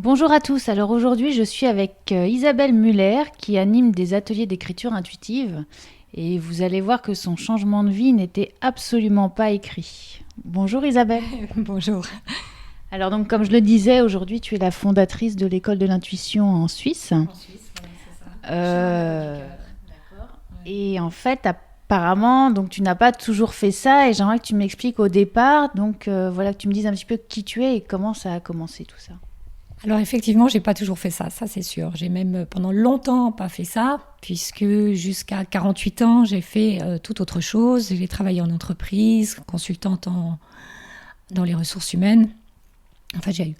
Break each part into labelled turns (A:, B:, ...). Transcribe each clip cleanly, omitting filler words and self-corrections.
A: Bonjour à tous, alors aujourd'hui je suis avec Isabelle Muller qui anime des ateliers d'écriture intuitive et vous allez voir que son changement de vie n'était absolument pas écrit. Bonjour Isabelle.
B: Bonjour.
A: Alors donc comme je le disais, aujourd'hui tu es la fondatrice de l'école de l'intuition en Suisse.
B: En Suisse, voilà, c'est ça. Chemin vers le
A: Euh,
B: cœur.
A: D'accord.
B: Ouais.
A: Et en fait apparemment donc tu n'as pas toujours fait ça et j'aimerais que tu m'expliques au départ, donc voilà que tu me dises un petit peu qui tu es et comment ça a commencé tout ça.
B: Alors effectivement, j'ai pas toujours fait ça c'est sûr. J'ai même pendant longtemps pas fait ça, puisque jusqu'à 48 ans, j'ai fait tout autre chose. J'ai travaillé en entreprise, consultante dans les ressources humaines. Enfin, j'ai eu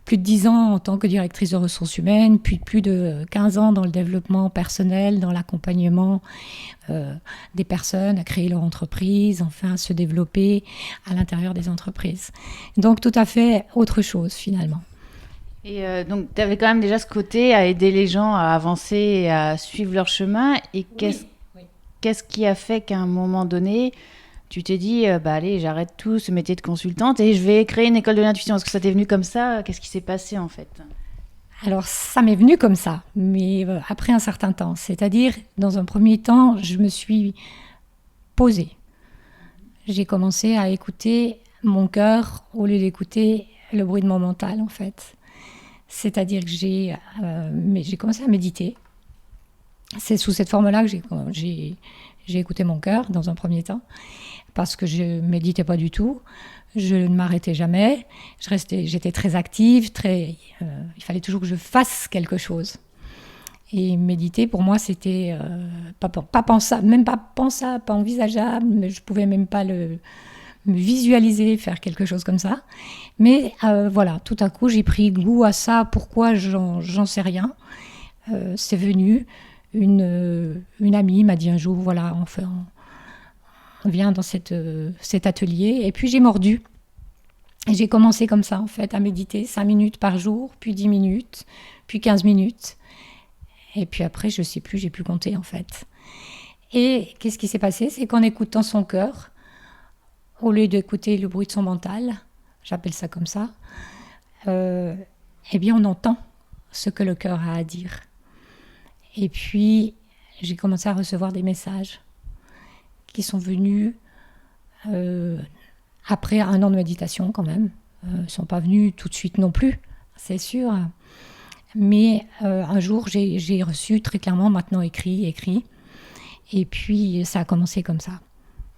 B: plus de 10 ans en tant que directrice de ressources humaines, puis plus de 15 ans dans le développement personnel, dans l'accompagnement euh, des personnes à créer leur entreprise, enfin à se développer à l'intérieur des entreprises. Donc tout à fait autre chose finalement.
A: Et donc, tu avais quand même déjà ce côté à aider les gens à avancer et à suivre leur chemin. Et
B: Oui, oui.
A: qu'est-ce qui a fait qu'à un moment donné, tu t'es dit, bah allez, j'arrête tout ce métier de consultante et je vais créer une école de l'intuition. Est-ce que ça t'est venu comme ça? Qu'est-ce qui s'est passé en fait?
B: Alors ça m'est venu comme ça, mais après un certain temps. C'est-à-dire, dans un premier temps, je me suis posée. J'ai commencé à écouter mon cœur au lieu d'écouter le bruit de mon mental en fait. C'est-à-dire que j'ai commencé à méditer. C'est sous cette forme-là que j'ai écouté mon cœur dans un premier temps, parce que je ne méditais pas du tout. Je ne m'arrêtais jamais. J'étais très active, il fallait toujours que je fasse quelque chose. Et méditer, pour moi, c'était pas pensable, même pas pensable, pas envisageable. Mais je pouvais même pas me visualiser faire quelque chose comme ça. Mais voilà, tout à coup, j'ai pris goût à ça. Pourquoi j'en sais rien. C'est venu. Une amie m'a dit un jour, voilà, on vient dans cet atelier. Et puis j'ai mordu. Et j'ai commencé comme ça, en fait, à méditer 5 minutes par jour, puis 10 minutes, puis 15 minutes. Et puis après, je ne sais plus, j'ai plus compté, en fait. Et qu'est-ce qui s'est passé? C'est qu'en écoutant son cœur, au lieu d'écouter le bruit de son mental, j'appelle ça comme ça, eh bien, on entend ce que le cœur a à dire. Et puis, j'ai commencé à recevoir des messages qui sont venus euh, après un an de méditation quand même. Ils ne sont pas venus tout de suite non plus, c'est sûr. Mais un jour, j'ai reçu très clairement, maintenant écrit. Et puis, ça a commencé comme ça.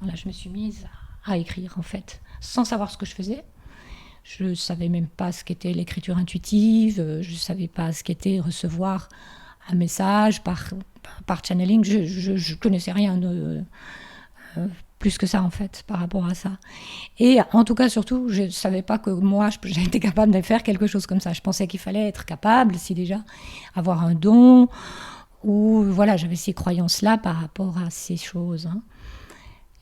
B: Voilà, je me suis mise à écrire en fait, sans savoir ce que je faisais. Je ne savais même pas ce qu'était l'écriture intuitive, je ne savais pas ce qu'était recevoir un message par channeling. Je ne connaissais rien plus que ça en fait par rapport à ça. Et en tout cas surtout, je ne savais pas que moi j'étais capable de faire quelque chose comme ça. Je pensais qu'il fallait être capable, si déjà, avoir un don, ou voilà, j'avais ces croyances-là par rapport à ces choses. Hein.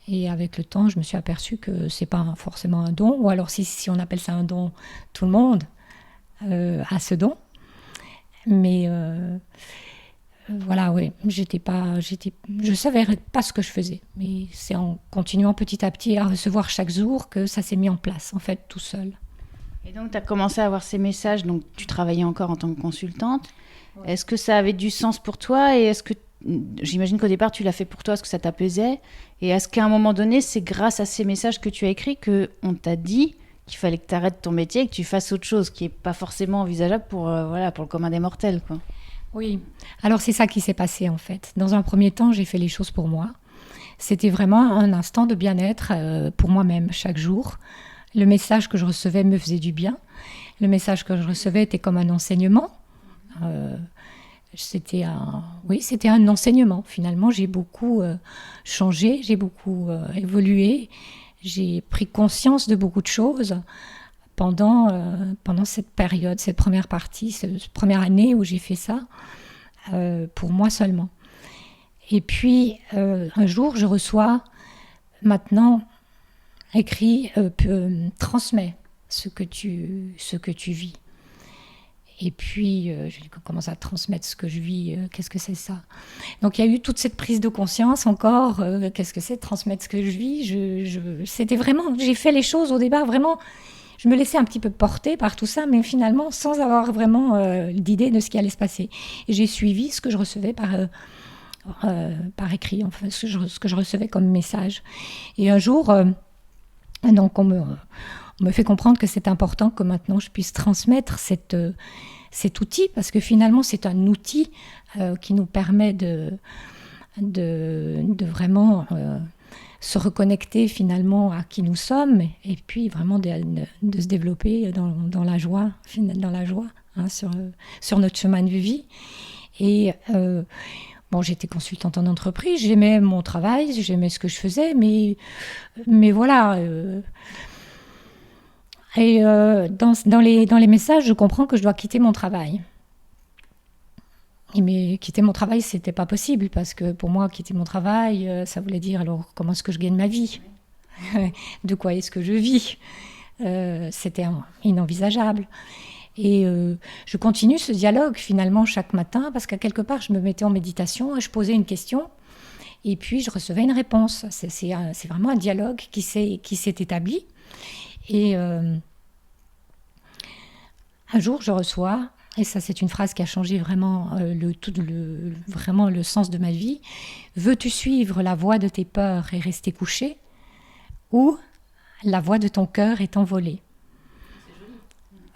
B: Et avec le temps, je me suis aperçue que c'est pas forcément un don, ou alors si on appelle ça un don, tout le monde a ce don. Mais voilà, oui, je savais pas ce que je faisais, mais c'est en continuant petit à petit à recevoir chaque jour que ça s'est mis en place, en fait, tout seul.
A: Et donc, tu as commencé à avoir ces messages, donc tu travaillais encore en tant que consultante.
B: Ouais.
A: Est-ce que ça avait du sens pour toi et est-ce que, j'imagine qu'au départ, tu l'as fait pour toi, est-ce que ça t'apaisait? Et est-ce qu'à un moment donné, c'est grâce à ces messages que tu as écrits qu'on t'a dit qu'il fallait que tu arrêtes ton métier et que tu fasses autre chose qui n'est pas forcément envisageable pour, voilà, pour le commun des mortels, quoi.
B: Oui, alors c'est ça qui s'est passé en fait. Dans un premier temps, j'ai fait les choses pour moi. C'était vraiment un instant de bien-être pour moi-même chaque jour. Le message que je recevais me faisait du bien. Le message que je recevais était comme un enseignement. Euh, c'était un enseignement. Finalement, j'ai beaucoup changé, j'ai beaucoup évolué. J'ai pris conscience de beaucoup de choses pendant cette période, cette première partie, cette première année où j'ai fait ça pour moi seulement. Et puis, un jour, je reçois maintenant écrit transmets ce que tu vis. Et puis, je commence à transmettre ce que je vis. Qu'est-ce que c'est ça? Donc, il y a eu toute cette prise de conscience encore. Qu'est-ce que c'est de transmettre ce que je vis? C'était vraiment... J'ai fait les choses au départ vraiment... je me laissais un petit peu porter par tout ça, mais finalement sans avoir vraiment d'idée de ce qui allait se passer. Et j'ai suivi ce que je recevais par écrit, enfin ce que je recevais comme message. Et un jour, donc on me fait comprendre que c'est important que maintenant je puisse transmettre cet outil, parce que finalement c'est un outil qui nous permet de vraiment se reconnecter finalement à qui nous sommes, et puis vraiment de se développer dans la joie, hein, sur notre chemin de vie. Et bon, j'étais consultante en entreprise, j'aimais mon travail, j'aimais ce que je faisais, mais voilà. Dans les messages, je comprends que je dois quitter mon travail. Mais quitter mon travail, c'était pas possible, parce que pour moi, quitter mon travail, ça voulait dire alors comment est-ce que je gagne ma vie ? De quoi est-ce que je vis ? C'était inenvisageable. Et je continue ce dialogue finalement chaque matin, parce qu'à quelque part, je me mettais en méditation et je posais une question, et puis je recevais une réponse. C'est vraiment un dialogue qui s'est établi. Et un jour, je reçois, et ça c'est une phrase qui a changé vraiment vraiment le sens de ma vie. Veux-tu suivre la voie de tes peurs et rester couché, ou la voie de ton cœur est envolée?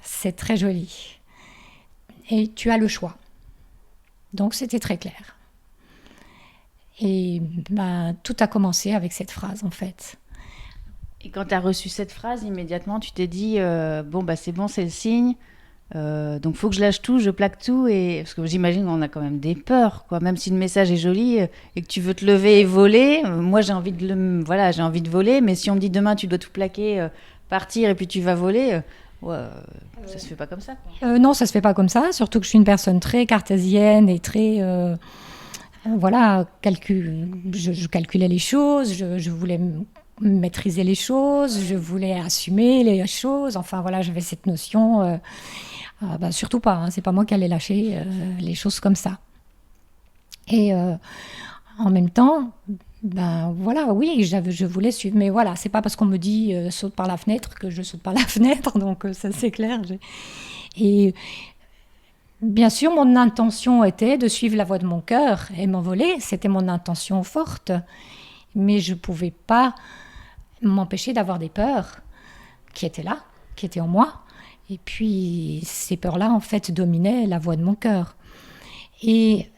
B: C'est très joli. Et tu as le choix. Donc c'était très clair. Et tout a commencé avec cette phrase en fait.
A: Et quand tu as reçu cette phrase, immédiatement, tu t'es dit c'est bon, c'est le signe. Donc, faut que je lâche tout, je plaque tout. Parce que j'imagine qu'on a quand même des peurs, quoi. Même si le message est joli et que tu veux te lever et voler, moi, j'ai envie de voler. Mais si on me dit demain, tu dois tout plaquer, partir et puis tu vas voler, ça se fait pas comme ça, quoi.
B: Non, ça se fait pas comme ça. Surtout que je suis une personne très cartésienne et très... je calculais les choses, je voulais maîtriser les choses, je voulais assumer les choses, enfin voilà, j'avais cette notion, surtout pas, hein, c'est pas moi qui allais lâcher les choses comme ça. Et en même temps, oui, je voulais suivre, mais voilà, c'est pas parce qu'on me dit saute par la fenêtre que je saute par la fenêtre, donc ça c'est clair. Et bien sûr, mon intention était de suivre la voie de mon cœur et m'envoler, c'était mon intention forte, mais je pouvais pas m'empêcher d'avoir des peurs qui étaient là, qui étaient en moi. Et puis, ces peurs-là, en fait, dominaient la voix de mon cœur. Et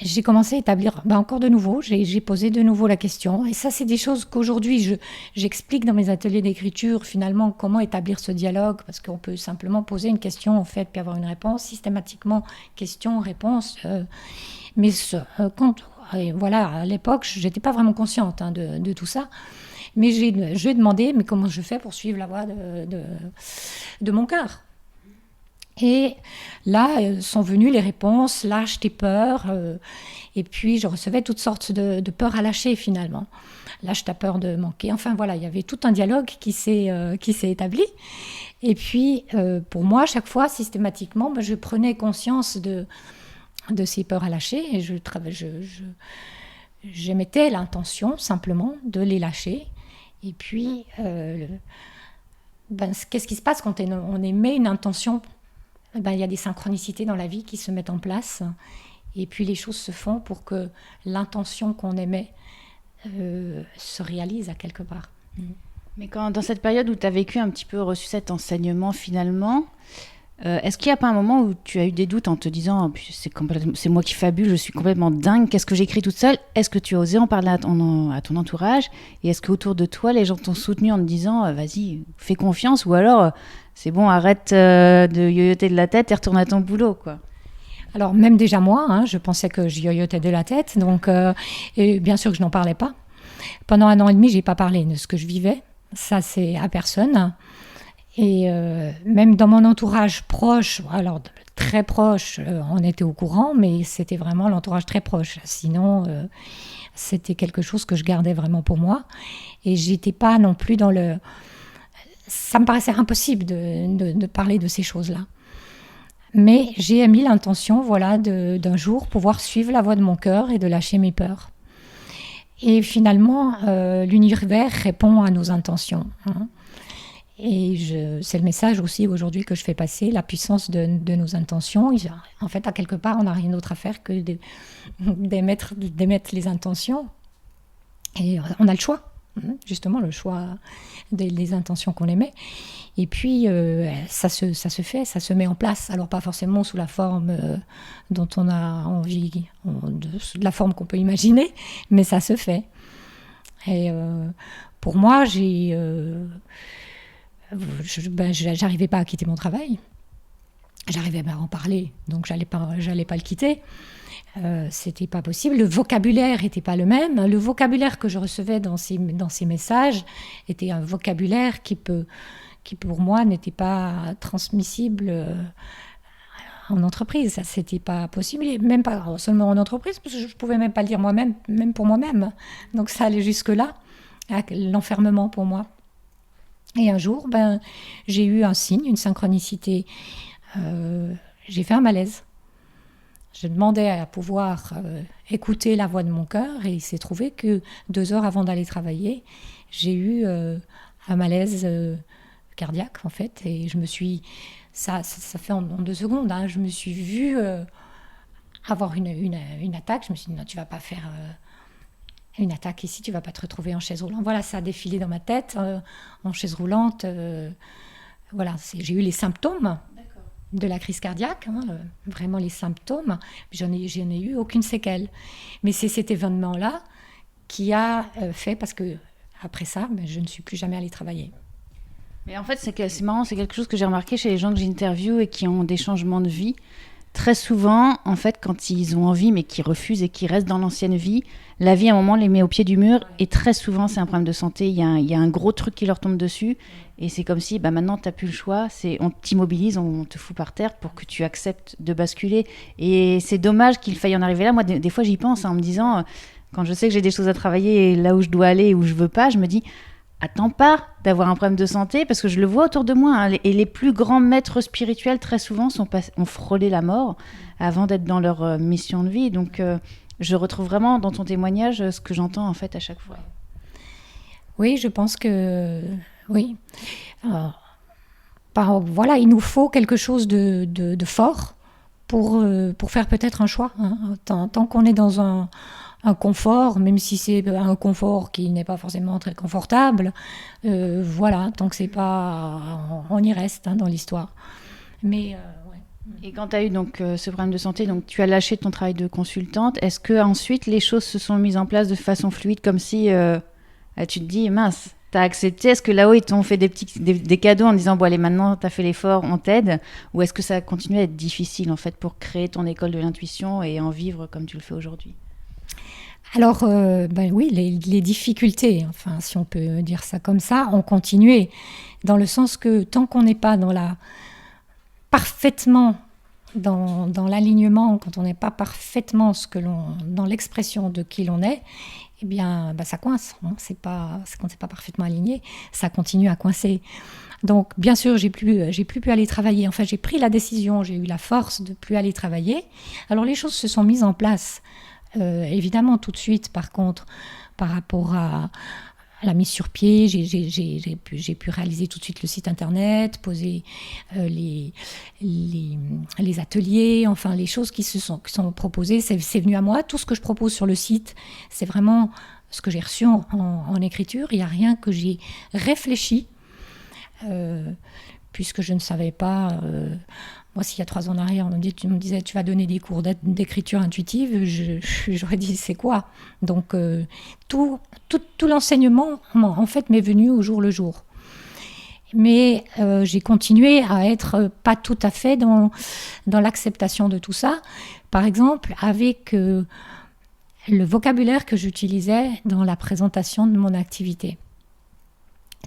B: j'ai commencé à établir, encore de nouveau, j'ai posé de nouveau la question. Et ça, c'est des choses qu'aujourd'hui, j'explique dans mes ateliers d'écriture, finalement, comment établir ce dialogue, parce qu'on peut simplement poser une question, en fait, puis avoir une réponse, systématiquement, question, réponse. Et voilà, à l'époque, je n'étais pas vraiment consciente de tout ça. Mais je lui ai demandé, mais comment je fais pour suivre la voie de mon cœur ? Et là, sont venues les réponses, lâche tes peurs. Et puis, je recevais toutes sortes de peurs à lâcher, finalement. Lâche ta peur de manquer. Enfin, voilà, il y avait tout un dialogue qui s'est établi. Et puis, pour moi, chaque fois, systématiquement, je prenais conscience de ces peurs à lâcher, et j'émettais l'intention simplement de les lâcher. Et puis, qu'est-ce qui se passe quand on émet une intention ? Il y a des synchronicités dans la vie qui se mettent en place, et puis les choses se font pour que l'intention qu'on émet se réalise à quelque part.
A: Mais dans cette période où tu as vécu un petit peu, reçu cet enseignement finalement, est-ce qu'il n'y a pas un moment où tu as eu des doutes en te disant c'est moi qui fabule, je suis complètement dingue, qu'est-ce que j'écris toute seule ? Est-ce que tu as osé en parler à ton entourage ? Et est-ce qu'autour de toi, les gens t'ont soutenu en te disant vas-y, fais confiance, ou alors c'est bon, arrête de yoyoter de la tête et retourne à ton boulot, quoi ?
B: Alors même déjà moi, je pensais que je yoyotais de la tête, donc et bien sûr que je n'en parlais pas. Pendant 1 an et demi, je n'ai pas parlé de ce que je vivais, ça c'est à personne. Et même dans mon entourage proche, alors très proche, on était au courant, mais c'était vraiment l'entourage très proche. Sinon, c'était quelque chose que je gardais vraiment pour moi. Et j'étais pas non plus dans le... Ça me paraissait impossible de parler de ces choses-là. Mais j'ai émis l'intention, d'un jour pouvoir suivre la voie de mon cœur et de lâcher mes peurs. Et finalement, l'univers répond à nos intentions. Hein. Et c'est le message aussi aujourd'hui que je fais passer, la puissance de nos intentions. En fait, à quelque part, on n'a rien d'autre à faire que d'émettre les intentions. Et on a le choix, justement, le choix des intentions qu'on émet. Et puis, ça se fait, ça se met en place. Alors, pas forcément sous la forme dont on a envie, de la forme qu'on peut imaginer, mais ça se fait. Et pour moi, j'arrivais pas à quitter mon travail. J'arrivais pas à en parler, donc j'allais pas le quitter. C'était pas possible. Le vocabulaire était pas le même. Le vocabulaire que je recevais dans ces messages était un vocabulaire qui pour moi n'était pas transmissible en entreprise. Ça, c'était pas possible, et même pas seulement en entreprise, parce que je pouvais même pas le dire moi-même, même pour moi-même. Donc ça allait jusque là, l'enfermement pour moi. Et un jour, j'ai eu un signe, une synchronicité. J'ai fait un malaise. Je demandais à pouvoir écouter la voix de mon cœur, et il s'est trouvé que 2 heures avant d'aller travailler, j'ai eu un malaise cardiaque, en fait. Et je me suis... Ça fait en 2 secondes. Hein, je me suis vue avoir une attaque. Je me suis dit, non, tu ne vas pas faire... une attaque ici, tu vas pas te retrouver en chaise roulante. Voilà, ça a défilé dans ma tête, en chaise roulante. Voilà, j'ai eu les symptômes de la crise cardiaque, hein, vraiment les symptômes. J'en ai eu aucune séquelle. Mais c'est cet événement-là qui a fait, parce que après ça, je ne suis plus jamais allée travailler.
A: Mais en fait, c'est marrant, c'est quelque chose que j'ai remarqué chez les gens que j'interviewe et qui ont des changements de vie. Très souvent, en fait, quand ils ont envie, mais qu'ils refusent et qu'ils restent dans l'ancienne vie, la vie, à un moment, les met au pied du mur. Et très souvent, c'est un problème de santé. Il y a un gros truc qui leur tombe dessus. Et c'est comme si, maintenant, tu n'as plus le choix. On t'immobilise, on te fout par terre pour que tu acceptes de basculer. Et c'est dommage qu'il faille en arriver là. Moi, des fois, j'y pense, en me disant, quand je sais que j'ai des choses à travailler, et là où je dois aller et où je ne veux pas, je me dis... Attends pas d'avoir un problème de santé, parce que je le vois autour de moi. Hein, et les plus grands maîtres spirituels, très souvent, ont frôlé la mort avant d'être dans leur mission de vie. Donc, je retrouve vraiment dans ton témoignage ce que j'entends en fait à chaque fois.
B: Oui, je pense que... Oui. Voilà, il nous faut quelque chose de fort pour faire peut-être un choix. Hein. Tant qu'on est dans un confort, même si c'est un confort qui n'est pas forcément très confortable, voilà, tant que c'est pas... On y reste dans l'histoire. Mais... ouais.
A: Et quand tu as eu donc, ce problème de santé, donc tu as lâché ton travail de consultante, est-ce que ensuite les choses se sont mises en place de façon fluide, comme si tu te dis, mince, tu as accepté, est-ce que là-haut ils t'ont fait des cadeaux en disant, bon allez, maintenant tu as fait l'effort, on t'aide, ou est-ce que ça a continué à être difficile en fait pour créer ton école de l'intuition et en vivre comme tu le fais aujourd'hui?
B: Alors, oui, les difficultés, enfin, si on peut dire ça comme ça, ont continué, dans le sens que tant qu'on n'est pas parfaitement dans l'alignement, quand on n'est pas parfaitement dans l'expression de qui l'on est, eh bien, ça coince. Hein, quand c'est pas parfaitement aligné, ça continue à coincer. Donc, bien sûr, j'ai plus pu aller travailler. Enfin, j'ai pris la décision, j'ai eu la force de plus aller travailler. Alors, les choses se sont mises en place. Évidemment, tout de suite, par contre, par rapport à la mise sur pied, j'ai pu réaliser tout de suite le site internet, poser les ateliers, enfin les choses qui sont proposées, c'est venu à moi. Tout ce que je propose sur le site, c'est vraiment ce que j'ai reçu en écriture. Il n'y a rien que j'ai réfléchi, puisque je ne savais pas... Moi, s'il y a 3 ans en arrière, tu me disais tu vas donner des cours d'écriture intuitive, j'aurais dit c'est quoi? Donc tout l'enseignement en fait m'est venu au jour le jour. Mais j'ai continué à être pas tout à fait dans l'acceptation de tout ça. Par exemple, avec le vocabulaire que j'utilisais dans la présentation de mon activité.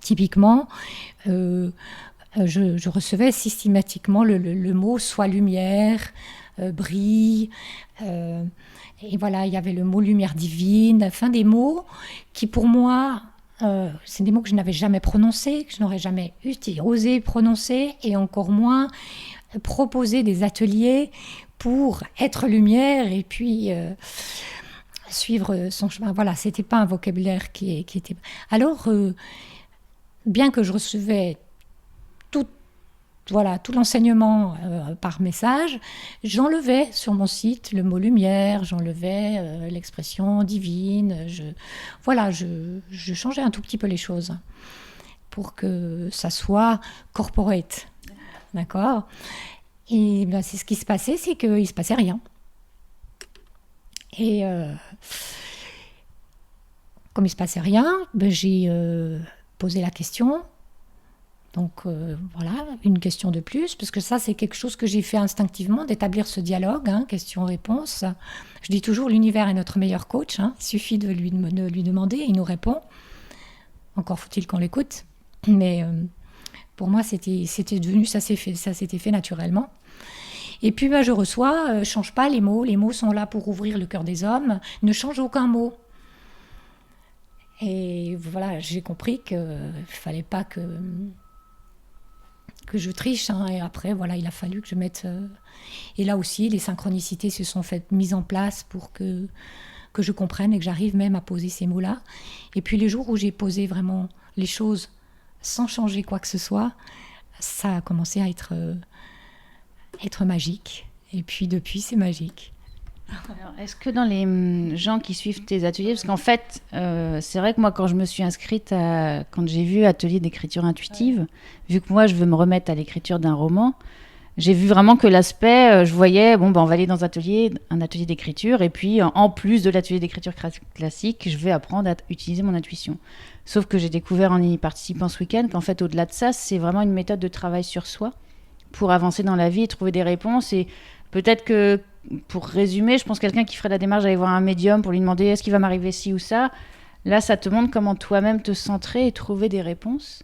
B: Typiquement, je recevais systématiquement le mot soit lumière, brille, et voilà, il y avait le mot lumière divine, enfin des mots qui pour moi, c'est des mots que je n'avais jamais prononcés, que je n'aurais jamais osé prononcer, et encore moins proposer des ateliers pour être lumière, et puis suivre son chemin. Voilà, c'était pas un vocabulaire qui était... Alors, bien que je recevais tout, voilà, tout l'enseignement par message, j'enlevais sur mon site le mot lumière, j'enlevais l'expression divine, je changeais un tout petit peu les choses pour que ça soit corporate, d'accord? Et ben, c'est ce qui se passait, c'est qu'il se passait rien. Et comme il se passait rien, ben, j'ai posé la question. Donc voilà, une question de plus, parce que ça c'est quelque chose que j'ai fait instinctivement, d'établir ce dialogue, hein, question-réponse. Je dis toujours, l'univers est notre meilleur coach, hein, il suffit de lui demander, et il nous répond. Encore faut-il qu'on l'écoute, mais pour moi c'était devenu, ça s'était fait naturellement. Et puis je reçois, change pas les mots sont là pour ouvrir le cœur des hommes, ne change aucun mot. Et voilà, j'ai compris qu'il ne fallait pas que je triche, hein, et après voilà, il a fallu que je mette et là aussi les synchronicités se sont mises en place pour que je comprenne et que j'arrive même à poser ces mots-là. Et puis les jours où j'ai posé vraiment les choses sans changer quoi que ce soit, ça a commencé à être magique, et puis depuis c'est magique.
A: Alors, est-ce que dans les gens qui suivent tes ateliers, parce qu'en fait, c'est vrai que moi, quand je me suis inscrite quand j'ai vu atelier d'écriture intuitive, vu que moi, je veux me remettre à l'écriture d'un roman, j'ai vu vraiment que l'aspect, je voyais, on va aller dans un atelier d'écriture, et puis en plus de l'atelier d'écriture classique, je vais apprendre à utiliser mon intuition. Sauf que j'ai découvert en y participant ce week-end qu'en fait, au-delà de ça, c'est vraiment une méthode de travail sur soi pour avancer dans la vie et trouver des réponses. Et peut-être que, pour résumer, je pense que quelqu'un qui ferait la démarche d'aller voir un médium pour lui demander est-ce qu'il va m'arriver ci ou ça, là, ça te montre comment toi-même te centrer et trouver des réponses.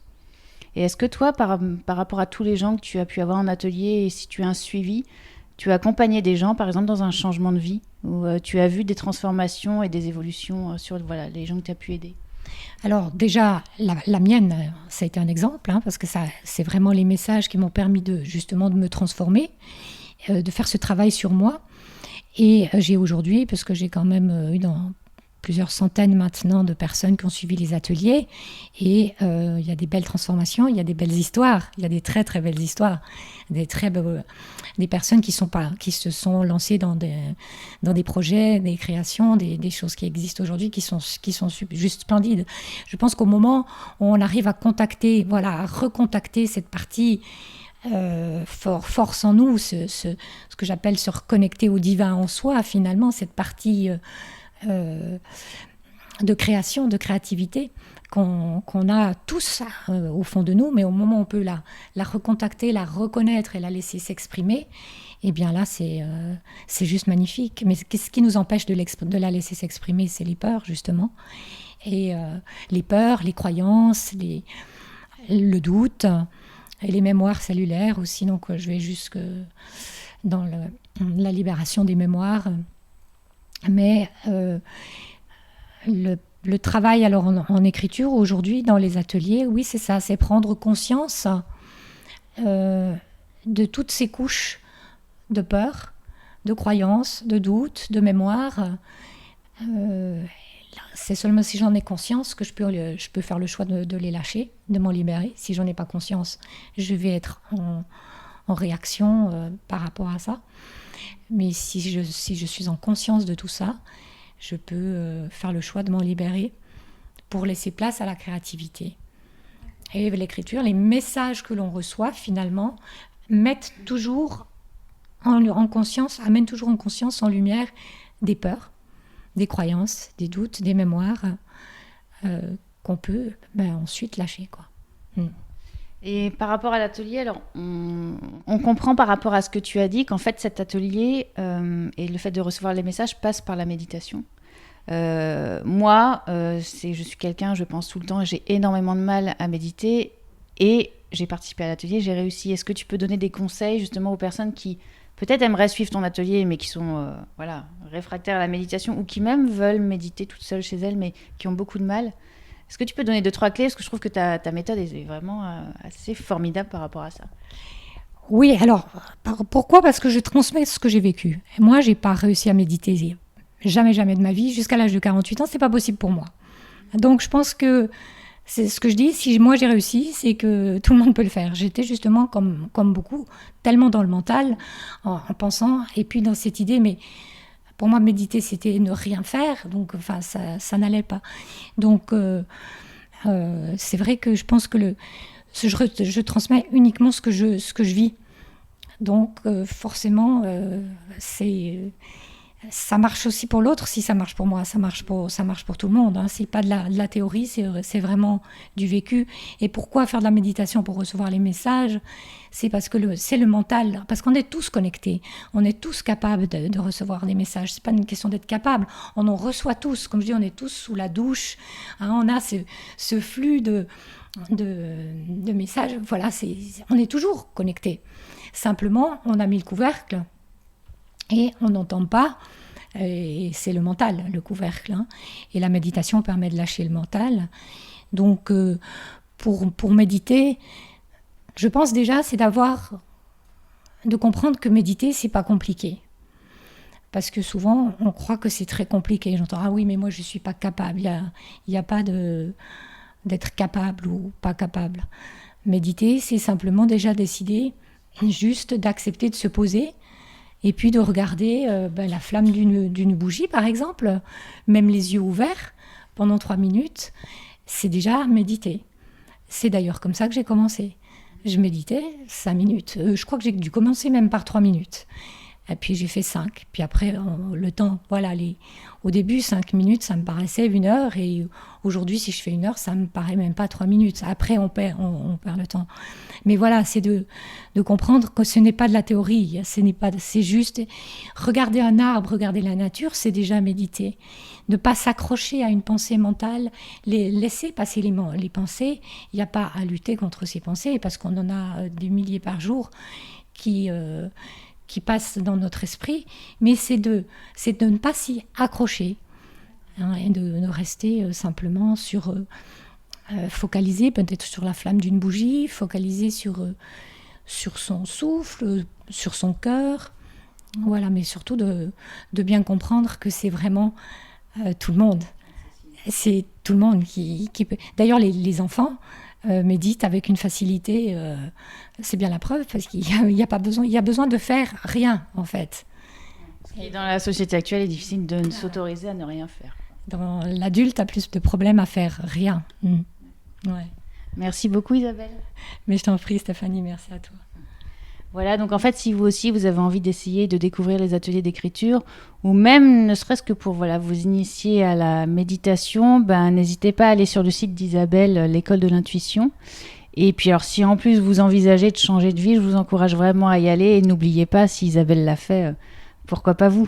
A: Et est-ce que toi, par rapport à tous les gens que tu as pu avoir en atelier, et si tu as un suivi, tu as accompagné des gens, par exemple, dans un changement de vie, où tu as vu des transformations et des évolutions sur les gens que tu as pu aider?
B: Alors déjà, la mienne, ça a été un exemple, hein, parce que c'est vraiment les messages qui m'ont permis justement de me transformer, de faire ce travail sur moi. Et j'ai aujourd'hui, parce que j'ai quand même eu dans plusieurs centaines maintenant de personnes qui ont suivi les ateliers, et il y a des belles transformations, il y a des belles histoires, il y a des très très belles histoires, des personnes qui se sont lancées dans des projets, des créations, des choses qui existent aujourd'hui, qui sont juste splendides. Je pense qu'au moment où on arrive à recontacter cette partie force en nous, ce que j'appelle se reconnecter au divin en soi, finalement, cette partie de création, de créativité qu'on a tous au fond de nous, mais au moment où on peut la recontacter, la reconnaître et la laisser s'exprimer, et bien là c'est juste magnifique. Mais ce qui nous empêche de la laisser s'exprimer, c'est les peurs justement, et les peurs, les croyances, le doute, et les mémoires cellulaires aussi. Donc je vais jusque dans la libération des mémoires. Mais le travail alors en écriture aujourd'hui dans les ateliers, oui c'est ça, c'est prendre conscience de toutes ces couches de peur, de croyances, de doutes, de mémoire. C'est seulement si j'en ai conscience que je peux faire le choix de les lâcher, de m'en libérer. Si j'en ai pas conscience, je vais être en réaction par rapport à ça. Mais si je suis en conscience de tout ça, je peux faire le choix de m'en libérer pour laisser place à la créativité. Et l'écriture, les messages que l'on reçoit, finalement, mettent toujours en conscience, amènent toujours en conscience, en lumière, des peurs, des croyances, des doutes, des mémoires qu'on peut ensuite lâcher, quoi.
A: Et par rapport à l'atelier, alors on comprend par rapport à ce que tu as dit qu'en fait cet atelier et le fait de recevoir les messages passe par la méditation. Moi, je suis quelqu'un, je pense tout le temps, j'ai énormément de mal à méditer et j'ai participé à l'atelier, j'ai réussi. Est-ce que tu peux donner des conseils justement aux personnes qui peut-être aimeraient suivre ton atelier mais qui sont réfractaires à la méditation ou qui même veulent méditer toutes seules chez elles mais qui ont beaucoup de mal? Est-ce que tu peux donner 2-3 clés? Parce que je trouve que ta méthode est vraiment assez formidable par rapport à ça.
B: Oui, alors, pourquoi? Parce que je transmets ce que j'ai vécu. Et moi, je n'ai pas réussi à méditer Jamais, jamais de ma vie. Jusqu'à l'âge de 48 ans, c'est pas possible pour moi. Donc, je pense que c'est ce que je dis. Si moi j'ai réussi, c'est que tout le monde peut le faire. J'étais justement, comme beaucoup, tellement dans le mental, en pensant, et puis dans cette idée, mais pour moi, méditer, c'était ne rien faire. Donc, enfin, ça n'allait pas. Donc, c'est vrai que je pense que je transmets uniquement ce que je vis. Donc, forcément, ça marche aussi pour l'autre. Si ça marche pour moi, ça marche pour tout le monde. Hein. C'est pas de la théorie, c'est vraiment du vécu. Et pourquoi faire de la méditation pour recevoir les messages? C'est parce que c'est le mental. Parce qu'on est tous connectés. On est tous capables de recevoir des messages. C'est pas une question d'être capable. On en reçoit tous. Comme je dis, on est tous sous la douche. Hein, on a ce flux de messages. Voilà, on est toujours connectés. Simplement, on a mis le couvercle et on n'entend pas. Et c'est le mental, le couvercle. Hein. Et la méditation permet de lâcher le mental. Donc, pour méditer, je pense déjà, c'est de comprendre que méditer, c'est pas compliqué. Parce que souvent, on croit que c'est très compliqué. J'entends, ah oui, mais moi, je suis pas capable. Il y a pas d'être capable ou pas capable. Méditer, c'est simplement déjà décider juste d'accepter de se poser et puis de regarder la flamme d'une bougie, par exemple, même les yeux ouverts pendant 3 minutes, c'est déjà méditer. C'est d'ailleurs comme ça que j'ai commencé. Je méditais 5 minutes. Je crois que j'ai dû commencer même par 3 minutes. Et puis j'ai fait 5. Puis après, le temps, voilà, au début, 5 minutes, ça me paraissait 1 heure. Et aujourd'hui, si je fais 1 heure, ça me paraît même pas 3 minutes. Après, on perd le temps. Mais voilà, c'est de comprendre que ce n'est pas de la théorie. C'est juste regarder un arbre, regarder la nature, c'est déjà méditer. Ne pas s'accrocher à une pensée mentale, laisser passer les pensées. Il n'y a pas à lutter contre ces pensées parce qu'on en a des milliers par jour qui passent dans notre esprit, mais c'est de ne pas s'y accrocher, hein, et de rester simplement focaliser peut-être sur la flamme d'une bougie, focaliser sur son souffle, sur son cœur, voilà, mais surtout de bien comprendre que c'est vraiment tout le monde. C'est tout le monde qui peut... D'ailleurs, les enfants méditent avec une facilité, c'est bien la preuve, parce qu'il y a besoin de faire rien, en fait.
A: Et dans la société actuelle, il est difficile de s'autoriser à ne rien faire.
B: Dans l'adulte a plus de problèmes à faire rien. Ouais.
A: Merci beaucoup, Isabelle.
B: Mais je t'en prie, Stéphanie, merci à toi.
A: Voilà, donc en fait, si vous aussi, vous avez envie d'essayer de découvrir les ateliers d'écriture, ou même ne serait-ce que pour vous initier à la méditation, n'hésitez pas à aller sur le site d'Isabelle, l'école de l'intuition. Et puis alors, si en plus vous envisagez de changer de vie, je vous encourage vraiment à y aller. Et n'oubliez pas, si Isabelle l'a fait, pourquoi pas vous?